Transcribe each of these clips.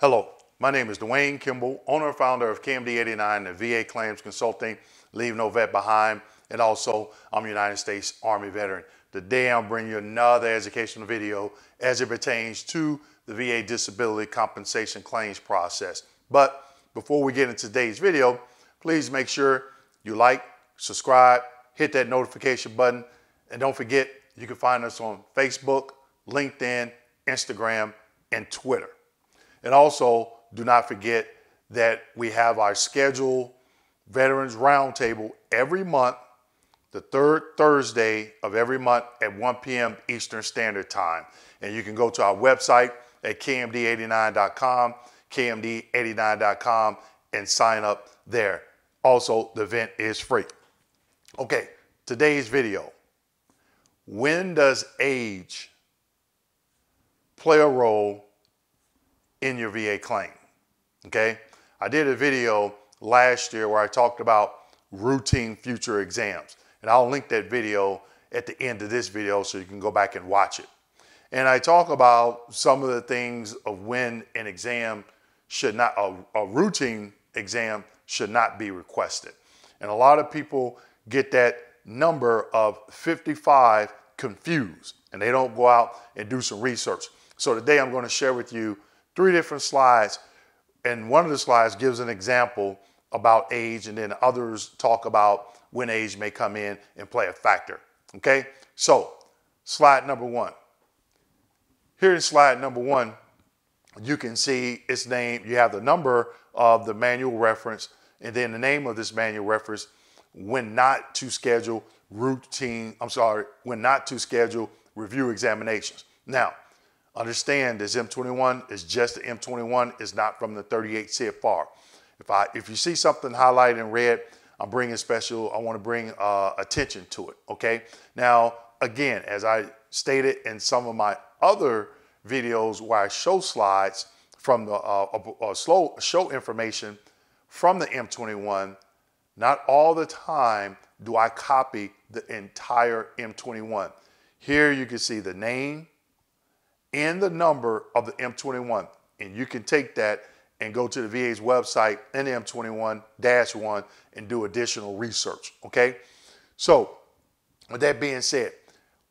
Hello, my name is Dwayne Kimball, owner and founder of KMD89, the VA Claims Consulting, Leave No Vet Behind, and also I'm a United States Army veteran. Today I'm bringing you another educational video as it pertains to the VA disability compensation claims process. But before we get into today's video, please make sure you like, subscribe, hit that notification button, and don't forget you can find us on Facebook, LinkedIn, Instagram, and Twitter. And also, do not forget that we have our scheduled Veterans Roundtable every month, the third Thursday of every month at 1 p.m. Eastern Standard Time. And you can go to our website at kmd89.com, kmd89.com, and sign up there. Also, the event is free. Okay, today's video. When does age play a role in your VA claim? Okay, I did a video last year where I talked about routine future exams, and I'll link that video at the end of this video so you can go back and watch it. And I talk about some of the things of when an exam should not, a routine exam should not be requested. And a lot of people get that number of 55 confused, and they don't go out and do some research. So today I'm going to share with you 3 different slides, and one of the slides gives an example about age, and then others talk about when age may come in and play a factor. Okay, so slide number 1. Here in slide number 1, you can see its name. You have the number of the manual reference, and then the name of this manual reference, when not to schedule when not to schedule review examinations. Now, understand this M21 is just the M21, is not from the 38 CFR. If you see something highlighted in red, I want to bring attention to it, okay? Now, again, as I stated in some of my other videos where I show slides from the show information from the M21, not all the time do I copy the entire M21. Here you can see the name and the number of the M21, and you can take that and go to the VA's website and the M21-1 and do additional research, okay? So with that being said,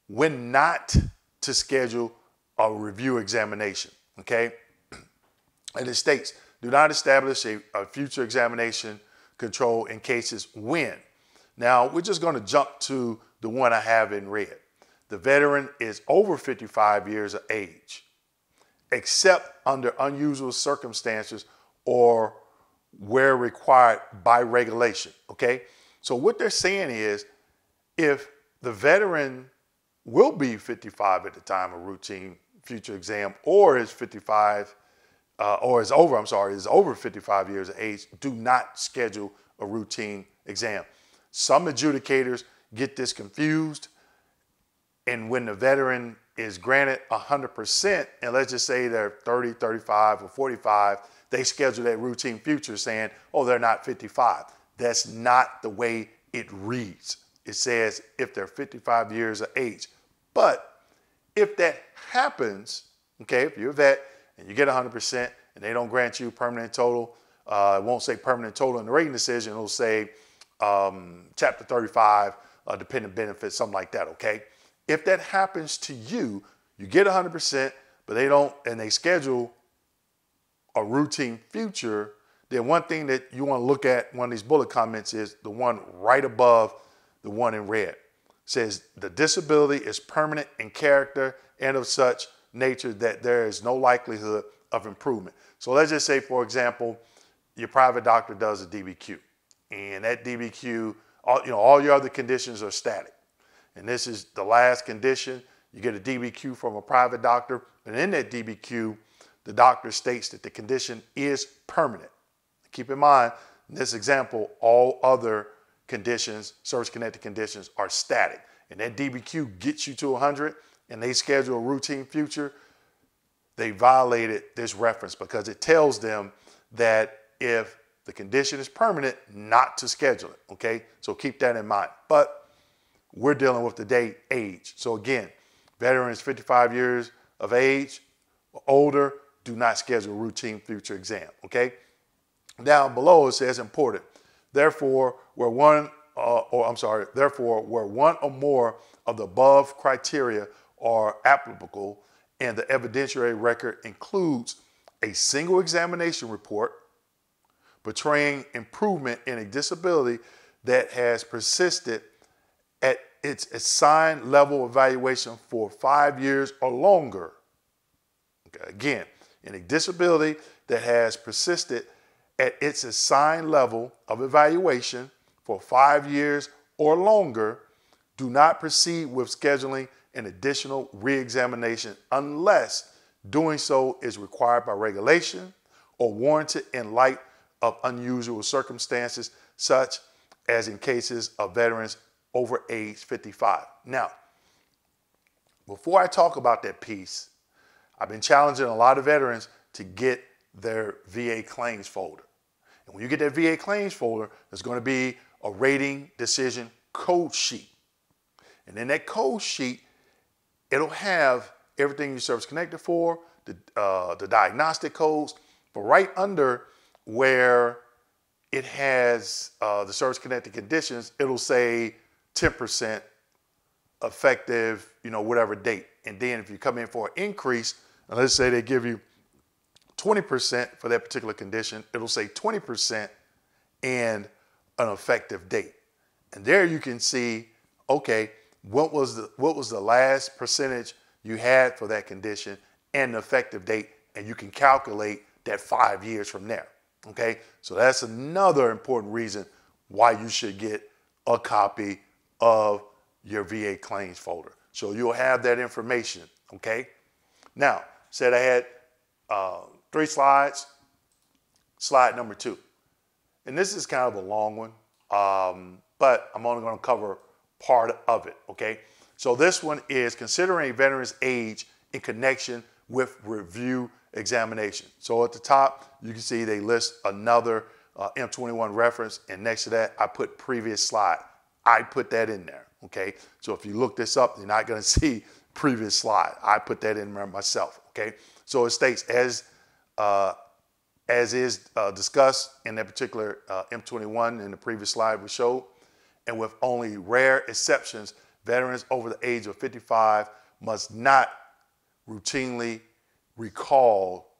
when not to schedule a review examination, okay? And it states, do not establish a future examination control in cases when. Now, we're just going to jump to the one I have in red. The veteran is over 55 years of age, except under unusual circumstances or where required by regulation, okay? So what they're saying is, if the veteran will be 55 at the time of routine future exam, or is 55, is over 55 years of age, do not schedule a routine exam. Some adjudicators get this confused, and when the veteran is granted 100%, and let's just say they're 30, 35, or 45, they schedule that routine future saying, oh, they're not 55. That's not the way it reads. It says if they're 55 years of age. But if that happens, okay, if you're a vet and you get 100% and they don't grant you permanent total, it won't say permanent total in the rating decision, it'll say Chapter 35, dependent benefits, something like that, okay? If that happens to you, you get 100%, but they don't, and they schedule a routine future, then one thing that you want to look at, one of these bullet comments, is the one right above the one in red. It says the disability is permanent in character and of such nature that there is no likelihood of improvement. So let's just say, for example, your private doctor does a DBQ, and that DBQ, all your other conditions are static. And this is the last condition. You get a DBQ from a private doctor, and in that DBQ, the doctor states that the condition is permanent. Keep in mind, in this example, all other conditions, service-connected conditions, are static. And that DBQ gets you to 100, and they schedule a routine future. They violated this reference because it tells them that if the condition is permanent, not to schedule it, okay? So keep that in mind. But we're dealing with the age. So again, veteran is 55 years of age or older, do not schedule a routine future exam, okay? Down below it says important. Therefore, where one or more of the above criteria are applicable and the evidentiary record includes a single examination report portraying improvement in a disability that has persisted at its assigned level of evaluation for 5 years or longer. Okay, again, in a disability that has persisted at its assigned level of evaluation for 5 years or longer, do not proceed with scheduling an additional re-examination unless doing so is required by regulation or warranted in light of unusual circumstances, such as in cases of veterans over age 55. Now, before I talk about that piece, I've been challenging a lot of veterans to get their VA claims folder. And when you get that VA claims folder, there's going to be a rating decision code sheet. And in that code sheet, it'll have everything you're service connected for, the diagnostic codes, but right under where it has the service connected conditions, it'll say 10% effective, whatever date. And then if you come in for an increase, and let's say they give you 20% for that particular condition, it'll say 20% and an effective date. And there you can see, okay, what was the last percentage you had for that condition and the effective date, and you can calculate that 5 years from there. Okay, so that's another important reason why you should get a copy of your VA claims folder. So you'll have that information. Okay, now said I had 3 slides. Slide number 2, and this is kind of a long one, but I'm only going to cover part of it. Okay, so this one is considering a veteran's age in connection with review examination. So at the top, you can see they list another M21 reference, and next to that, I put previous slide. I put that in there, okay? So if you look this up, you're not gonna see previous slide. I put that in there myself, okay? So it states, as is discussed in that particular M21 in the previous slide we showed, and with only rare exceptions, veterans over the age of 55 must not routinely recall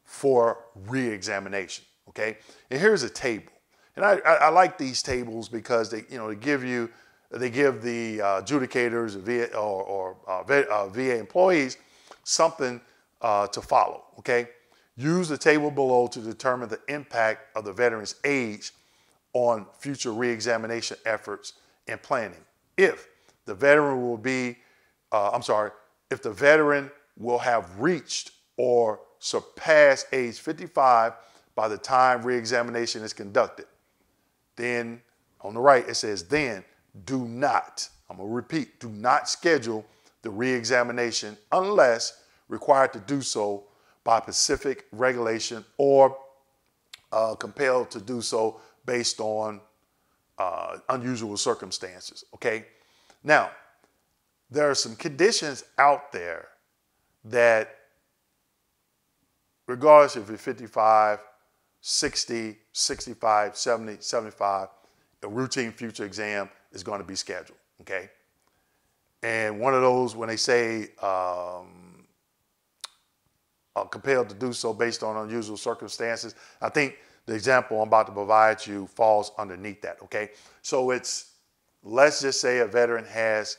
for re-examination, okay? And here's a table. And I like these tables because they give the adjudicators or VA employees something to follow, okay? Use the table below to determine the impact of the veteran's age on future re-examination efforts and planning. If the veteran will have reached or surpassed age 55 by the time re-examination is conducted. Then on the right, it says, then do not, I'm gonna repeat, do not schedule the re-examination unless required to do so by specific regulation or compelled to do so based on unusual circumstances, okay? Now, there are some conditions out there that, regardless if you're 55, 60, 65, 70, 75, a routine future exam is going to be scheduled, okay? And one of those, when they say compelled to do so based on unusual circumstances, I think the example I'm about to provide you falls underneath that, okay? So it's, let's just say a veteran has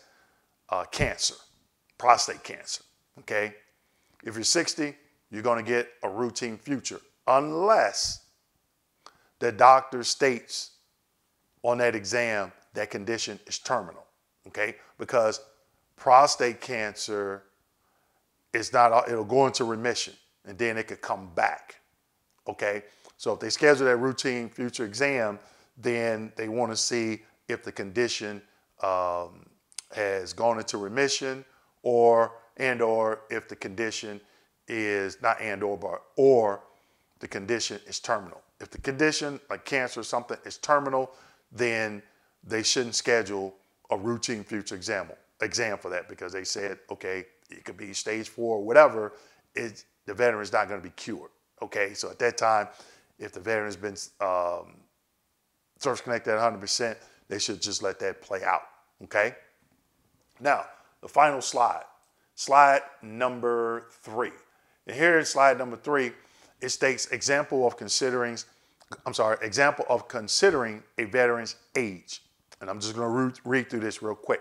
cancer, prostate cancer, okay? If you're 60, you're going to get a routine future unless the doctor states on that exam that condition is terminal, okay? Because prostate cancer is not, it'll go into remission and then it could come back, okay? So if they schedule that routine future exam, then they want to see if the condition has gone into remission or if the condition is not or the condition is terminal. If the condition, like cancer or something, is terminal, then they shouldn't schedule a routine future exam for that, because they said, okay, it could be stage 4 or whatever. the veteran is not going to be cured. Okay, so at that time, if the veteran's been service connected at 100%, they should just let that play out. Okay. Now, the final slide, slide number 3. And here in slide number 3, it states example of considering a veteran's age. And I'm just going to read through this real quick.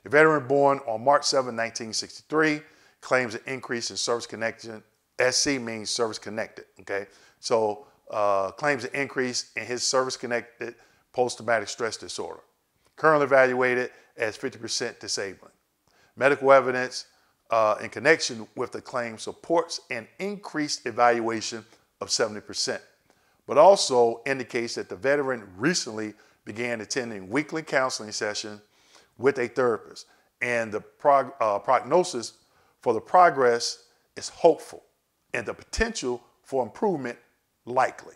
A veteran born on March 7, 1963 claims an increase in service connection. SC means service connected. Okay. So claims an increase in his service connected post-traumatic stress disorder. Currently evaluated as 50% disabling. Medical evidence in connection with the claim supports an increased evaluation of 70%, but also indicates that the veteran recently began attending weekly counseling sessions with a therapist, and the prognosis for the progress is hopeful, and the potential for improvement likely.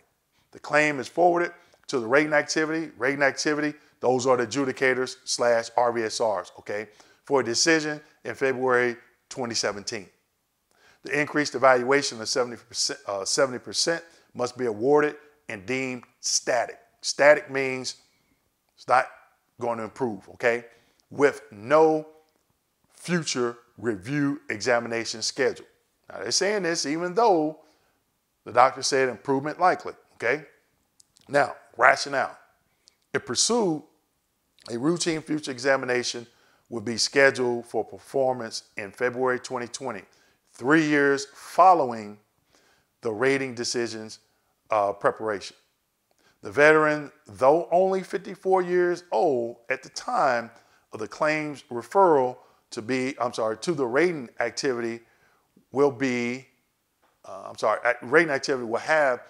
The claim is forwarded to the rating activity. Rating activity, those are the adjudicators / RVSRs, okay, for a decision in February 2017. The increased evaluation of 70% must be awarded and deemed static. Static means it's not going to improve, okay, with no future review examination schedule. Now, they're saying this even though the doctor said improvement likely, okay? Now, rationale. If pursued, a routine future examination will be scheduled for performance in February 2020, 3 years following the rating decision's preparation. The veteran, though only 54 years old at the time of the claim's referral to the rating activity will be, rating activity will have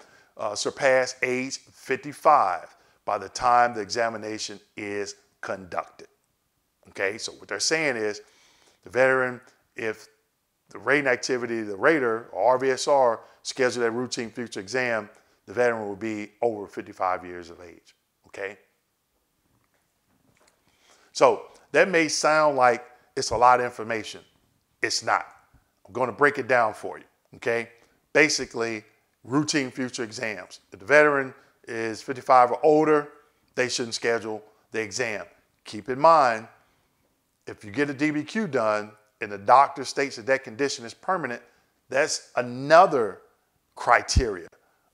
surpassed age 55 by the time the examination is conducted. Okay, so what they're saying is the veteran, if the rating activity, the rater or RVSR scheduled a routine future exam, the veteran will be over 55 years of age. Okay, so that may sound like it's a lot of information. It's not. I'm going to break it down for you. Okay, basically, routine future exams. If the veteran is 55 or older, they shouldn't schedule the exam. Keep in mind, if you get a DBQ done and the doctor states that that condition is permanent, that's another criteria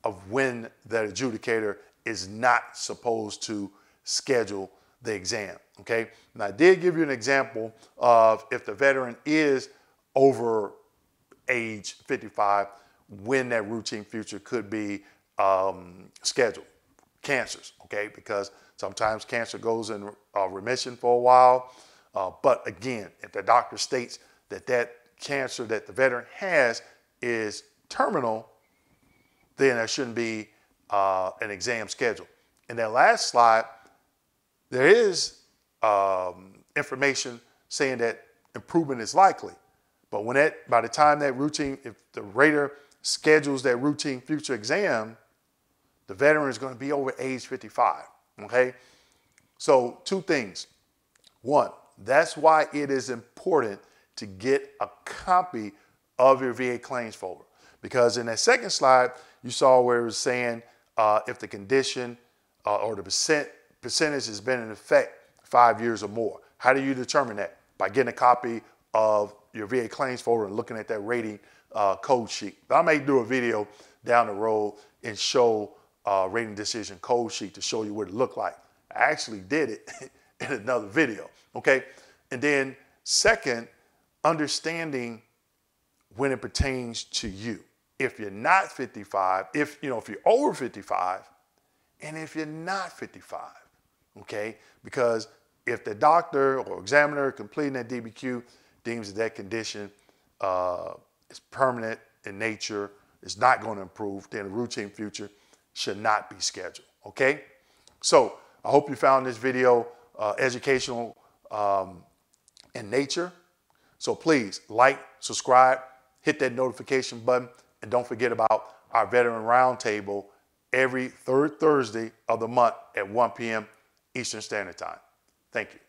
of when the adjudicator is not supposed to schedule the exam. Okay, and I did give you an example of if the veteran is over age 55, when that routine future could be scheduled. Cancers, okay, because sometimes cancer goes in remission for a while. But again, if the doctor states that that cancer that the veteran has is terminal, then there shouldn't be an exam scheduled. In that last slide, there is information saying that improvement is likely. But by the time that routine, if the rater schedules that routine future exam, the veteran is going to be over age 55, okay? So 2 things. 1, that's why it is important to get a copy of your VA claims folder. Because in that second slide, you saw where it was saying if the condition or the percentage has been in effect 5 years or more. How do you determine that? By getting a copy of your VA claims folder and looking at that rating code sheet. I may do a video down the road and show rating decision code sheet to show you what it looked like. I actually did it in another video, okay? And then second, understanding when it pertains to you. If you're not 55, if you're over 55, and if you're not 55, okay? Because if the doctor or examiner completing that DBQ deems that condition is permanent in nature, is not going to improve, then a routine future should not be scheduled, okay? So I hope you found this video educational in nature. So please like, subscribe, hit that notification button, and don't forget about our Veteran Roundtable every 3rd Thursday of the month at 1 p.m. Eastern Standard Time. Thank you.